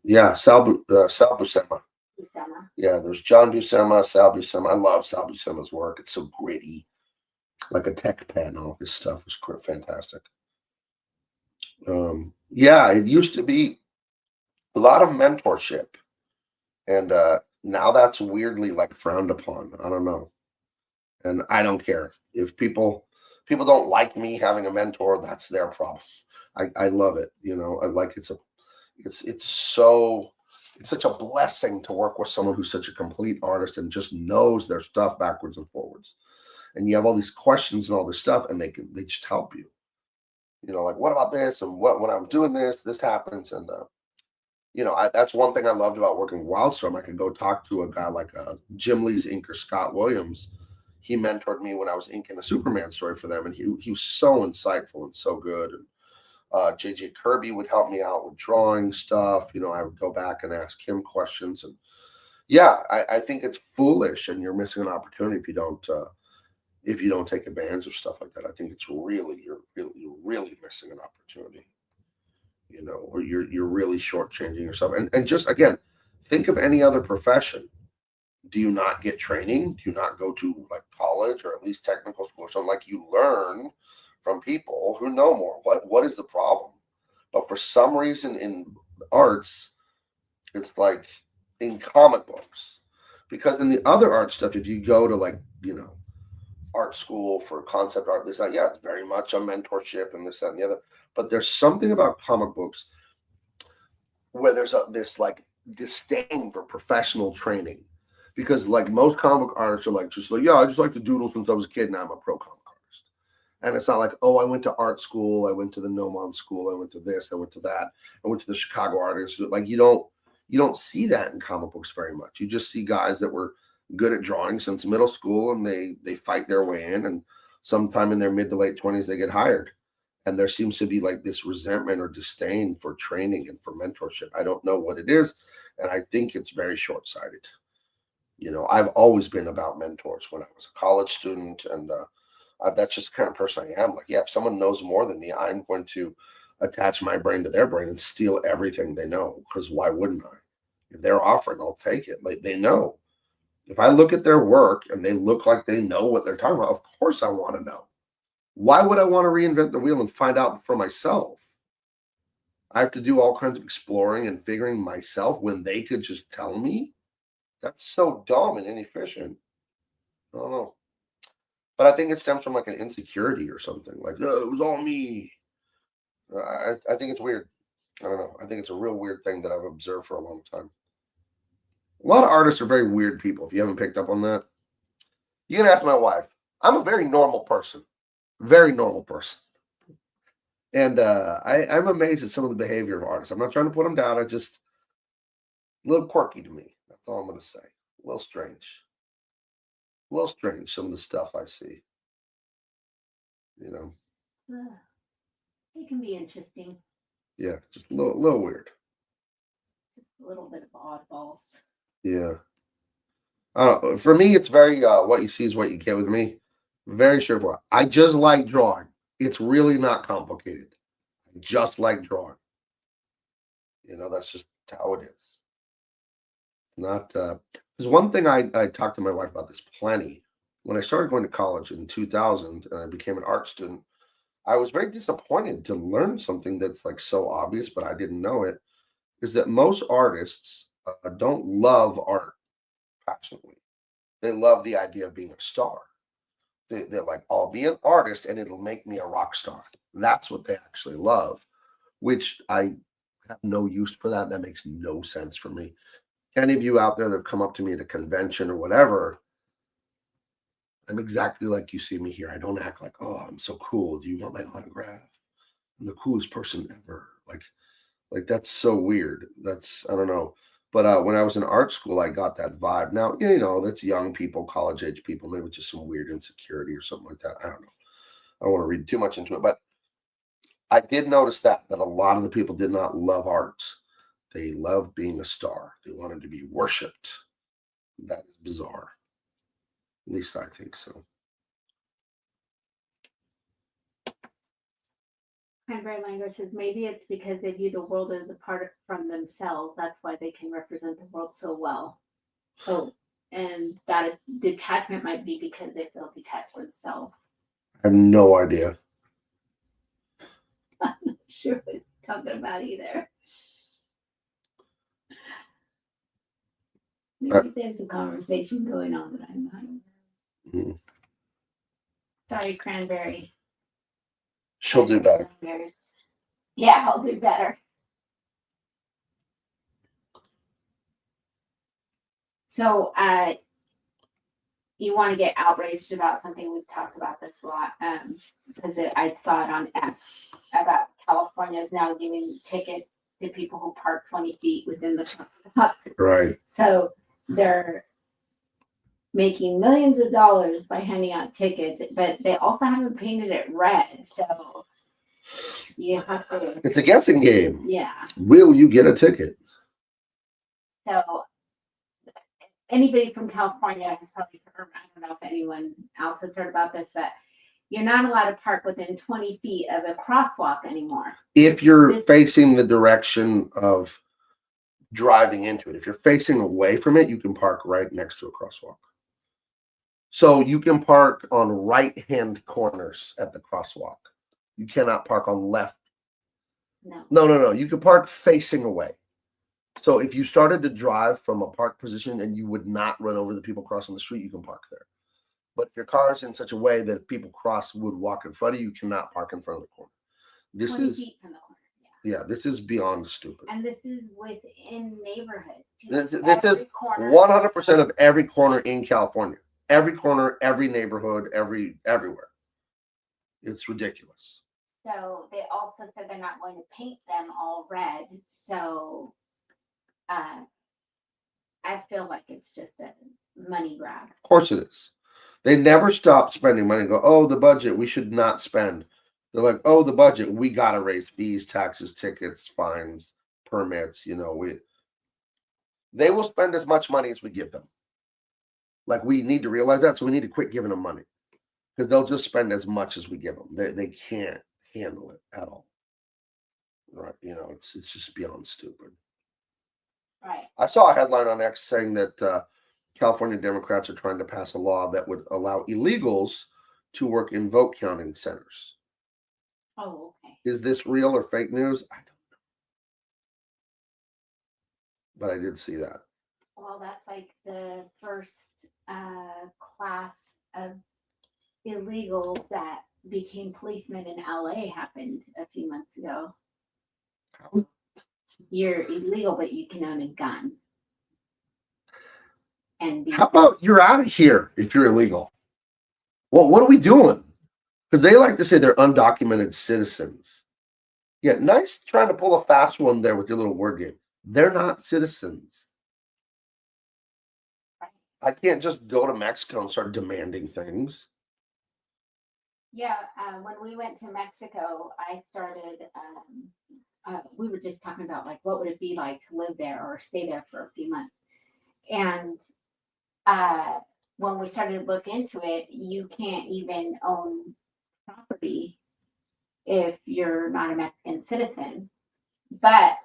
Yeah, Sal Buscema. Yeah, there's John Buscema, Sal Buscema. I love Sal Buscema's work. It's so gritty, like a tech pen. All his stuff was fantastic. Yeah, it used to be a lot of mentorship, and now that's weirdly like frowned upon. I don't know, and I don't care if people don't like me having a mentor. That's their problem. I love it. I like it's such a blessing to work with someone who's such a complete artist and just knows their stuff backwards and forwards. and you have all these questions and all this stuff, and they just help you. Like, what about this? And what when I'm doing this happens. And that's one thing I loved about working Wildstorm. I could go talk to a guy like Jim Lee's inker, Scott Williams. He mentored me when I was inking a Superman story for them, and he was so insightful and so good. And JJ Kirby would help me out with drawing stuff. I would go back and ask him questions. And yeah, I think it's foolish, and you're missing an opportunity if you don't take advantage of stuff like that. I think it's you're really missing an opportunity. Or you're really shortchanging yourself. And just again, think of any other profession. Do you not get training? Do you not go to like college or at least technical school or something? Like, you learn from people who know more. What is the problem? But for some reason in arts, it's like in comic books. Because in the other art stuff, if you go to like, art school for concept art, this, that, yeah, it's very much a mentorship and this, that, and the other. But there's something about comic books where there's this like disdain for professional training. Because like most comic artists are like, yeah, I just like to doodle since I was a kid, and I'm a pro comic artist. And it's not like, oh, I went to art school, I went to the LAWMAN school, I went to this, I went to that, I went to the Chicago Art Institute. Like, you don't see that in comic books very much. You just see guys that were good at drawing since middle school, and they fight their way in, and sometime in their mid to late 20s they get hired. And there seems to be like this resentment or disdain for training and for mentorship. I don't know what it is, and I think it's very short-sighted. I've always been about mentors when I was a college student, and that's just the kind of person I am. Like, yeah, if someone knows more than me, I'm going to attach my brain to their brain and steal everything they know, because why wouldn't I? If they're offering, I'll take it. Like, they know. If I look at their work and they look like they know what they're talking about, of course I want to know. Why would I want to reinvent the wheel and find out for myself? I have to do all kinds of exploring and figuring myself when they could just tell me. That's so dumb and inefficient. I don't know. But I think it stems from like an insecurity or something. Like, oh, it was all me. I think it's weird. I don't know. I think it's a real weird thing that I've observed for a long time. A lot of artists are very weird people. If you haven't picked up on that, you can ask my wife. I'm a very normal person. Very normal person. And I'm amazed at some of the behavior of artists. I'm not trying to put them down. I just a little quirky to me. That's all I'm going to say. A little strange. A little strange, some of the stuff I see. It can be interesting. Yeah, just a little weird. Just a little bit of oddballs. Yeah. For me, it's very what you see is what you get with me. Very straightforward. I just like drawing. It's really not complicated. I just like drawing. That's just how it is. Not there's one thing I talked to my wife about this plenty. When I started going to college in 2000 and I became an art student, I was very disappointed to learn something that's like so obvious, but I didn't know it, is that most artists don't love art passionately. They love the idea of being a star. They're like, I'll be an artist and it'll make me a rock star. That's what they actually love, which I have no use for that. That makes no sense for me. Any of you out there that have come up to me at a convention or whatever, I'm exactly like you see me here. I don't act like, oh, I'm so cool. Do you want my autograph? I'm the coolest person ever. Like that's so weird. I don't know. But when I was in art school, I got that vibe. Now, that's young people, college age people, maybe just some weird insecurity or something like that. I don't know. I don't want to read too much into it, but I did notice that a lot of the people did not love art. They loved being a star. They wanted to be worshipped. That is bizarre. At least I think so. Cranberry Langer says maybe it's because they view the world as apart from themselves. That's why they can represent the world so well. Oh, and that detachment might be because they feel detached themselves. I have no idea. I'm not sure what it's talking about either. Maybe there's a conversation going on that I'm not aware of. Sorry, Cranberry. She'll do better. Yeah, I'll do better. So, you want to get outraged about something, we've talked about this a lot, because I saw it on X about California is now giving tickets to people who park 20 feet within the stop. Right. So they're making millions of dollars by handing out tickets, but they also haven't painted it red. So you have to. It's a guessing game. Yeah. Will you get a ticket? So anybody from California has probably heard, I don't know if anyone else has heard about this, but you're not allowed to park within 20 feet of a crosswalk anymore. If you're facing the direction of driving into it, if you're facing away from it, you can park right next to a crosswalk. So you can park on right-hand corners at the crosswalk. You cannot park on left. No. You can park facing away. So if you started to drive from a park position and you would not run over the people crossing the street, you can park there. But if your car is in such a way that if people cross would walk in front of you, you cannot park in front of the corner. This 20 is feet from the corner. Yeah, this is beyond stupid. And this is within neighborhoods. This is 100% of every corner in California. Every corner, every neighborhood, everywhere. It's ridiculous. So they also said they're not going to paint them all red. So I feel like it's just a money grab. Of course it is. They never stop spending money and go, oh, the budget, we should not spend. They're like, oh, the budget, we got to raise fees, taxes, tickets, fines, permits. They will spend as much money as we give them. Like, we need to realize that, so we need to quit giving them money because they'll just spend as much as we give them. They can't handle it at all. Right? It's just beyond stupid. Right. I saw a headline on X saying that California Democrats are trying to pass a law that would allow illegals to work in vote counting centers. Oh, okay. Is this real or fake news? I don't know. But I did see that. Well, that's like the first class of illegals that became policemen in LA happened a few months ago. How? You're illegal, but you can own a gun. How about you're out of here if you're illegal? Well, what are we doing? Because they like to say they're undocumented citizens. Yeah, nice trying to pull a fast one there with your little word game. They're not citizens. I can't just go to Mexico and start demanding things. Yeah, when we went to Mexico, I started, we were just talking about like, what would it be like to live there or stay there for a few months? And when we started to look into it, you can't even own property if you're not a Mexican citizen. But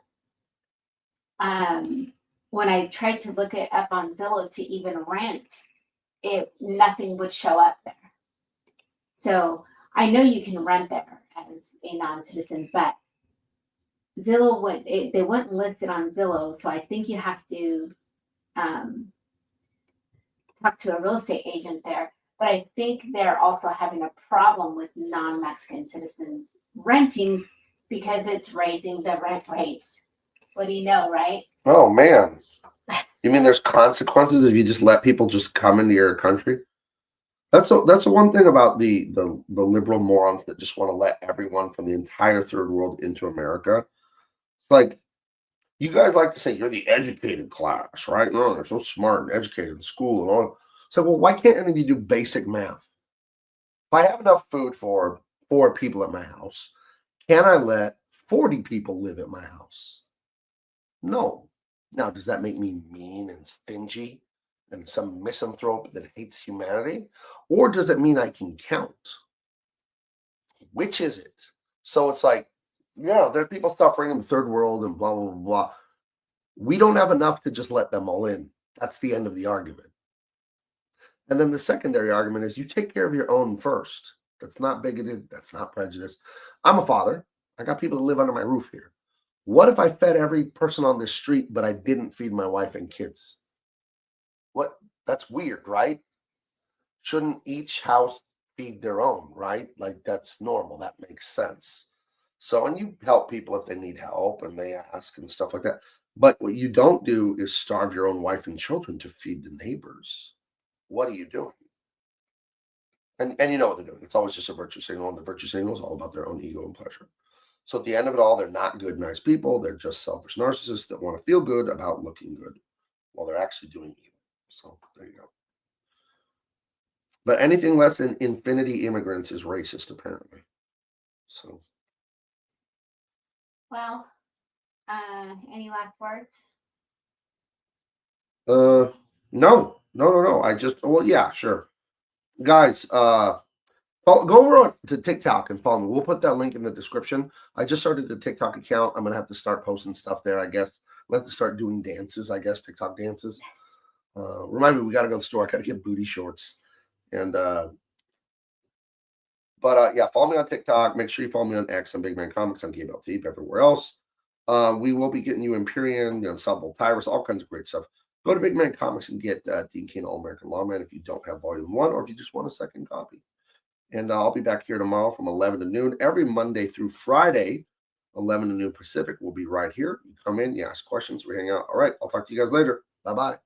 when I tried to look it up on Zillow to even rent, nothing would show up there. So I know you can rent there as a non-citizen, but Zillow they wouldn't list it on Zillow. So I think you have to talk to a real estate agent there. But I think they're also having a problem with non-Mexican citizens renting because it's raising the rent rates. What do you know, right? Oh, man. You mean there's consequences if you just let people just come into your country? That's the one thing about the liberal morons that just want to let everyone from the entire third world into America. It's like, you guys like to say you're the educated class, right? No, they're so smart and educated in school and all. So, well, why can't any of you do basic math? If I have enough food for 4 people at my house, can I let 40 people live at my house? No. Now, does that make me mean and stingy and some misanthrope that hates humanity? Or does it mean I can count? Which is it? So it's like, yeah, there are people suffering in the third world and blah, blah, blah, blah. We don't have enough to just let them all in. That's the end of the argument. And then the secondary argument is you take care of your own first. That's not bigoted. That's not prejudice. I'm a father. I got people that live under my roof here. What if I fed every person on this street, but I didn't feed my wife and kids? What? That's weird, right? Shouldn't each house feed their own, right? Like, that's normal. That makes sense. So, and you help people if they need help and they ask and stuff like that. But what you don't do is starve your own wife and children to feed the neighbors. What are you doing? And you know what they're doing. It's always just a virtue signal, and the virtue signal is all about their own ego and pleasure. So at the end of it all, they're not good, nice people. They're just selfish narcissists that want to feel good about looking good while they're actually doing evil. So there you go. But anything less than infinity immigrants is racist, apparently. So. Well, any last words? No. I just, well, yeah, sure. Guys, go over on to TikTok and follow me. We'll put that link in the description. I just started a TikTok account. I'm gonna have to start posting stuff there, I guess. We'll have to start doing dances, I guess, TikTok dances. Remind me, we gotta go to the store. I gotta get booty shorts. And yeah, follow me on TikTok. Make sure you follow me on X and Big Man Comics on Gabe LT, everywhere else. We will be getting you Empyrean, the Unstoppable Tyrus, all kinds of great stuff. Go to Big Man Comics and get Dean Cain All-American Lawman if you don't have Volume 1 or if you just want a second copy. And I'll be back here tomorrow from 11 to noon, every Monday through Friday, 11 to noon Pacific. We'll be right here. You come in, you ask questions, we hang out. All right, I'll talk to you guys later. Bye-bye.